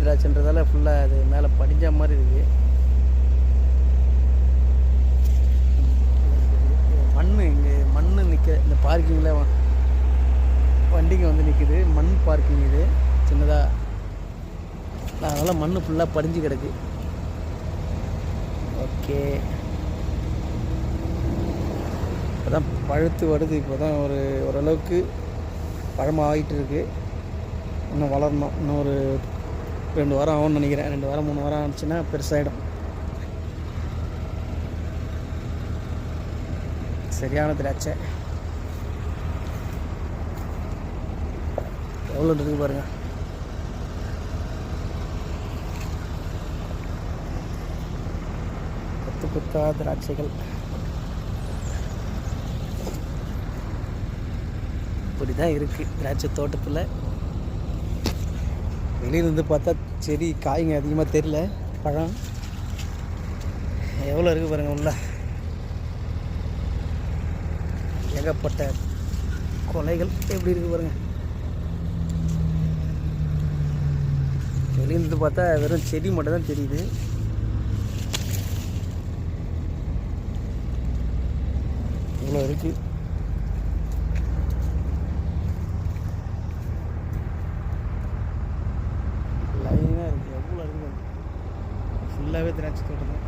திராட்சைன்றதால ஃபுல்லாக அது மேலே படிஞ்ச மாதிரி இருக்குது. மண் இங்கே மண் நிற்க இந்த பார்க்கிங்கில் வண்டிங்க வந்து நிற்குது. மண் பார்க்கிங் இது சின்னதாக, அதனால் மண் ஃபுல்லாக படிஞ்சு கிடக்கு. ஓகே, இப்போ தான் பழுத்து வருது. இப்போ தான் ஓரளவுக்கு பழமாக ஆகிட்டு இருக்குது. இன்னும் வளரணும். இன்னும் ஒரு 2 வாரம் ஆகும்னு நினைக்கிறேன். 2 வாரம் 3 வாரம் ஆச்சுன்னா பெருசாகிடும். சரியான திராட்சை. எவ்வளோ இருக்குது பாருங்கள். கொத்து கொத்தா திராட்சைகள். இப்படி தான் இருக்குது திராட்சை தோட்டத்தில். வெளியிலேருந்து பார்த்தா செடி காய்ங்க அதிகமாக தெரியல. பழம் எவ்வளோ இருக்குது பாருங்கள். உள்ள ஏகப்பட்ட கொலைகள் எப்படி இருக்குது பாருங்கள். வெளியிலேருந்து பார்த்தா வெறும் செடி மட்டும் தான் தெரியுது. இவ்வளோ இருக்குது. லைனாக இருக்குது. எவ்வளோ இருக்குது ஃபுல்லாகவே திராட்சை தோட்டம் தான்.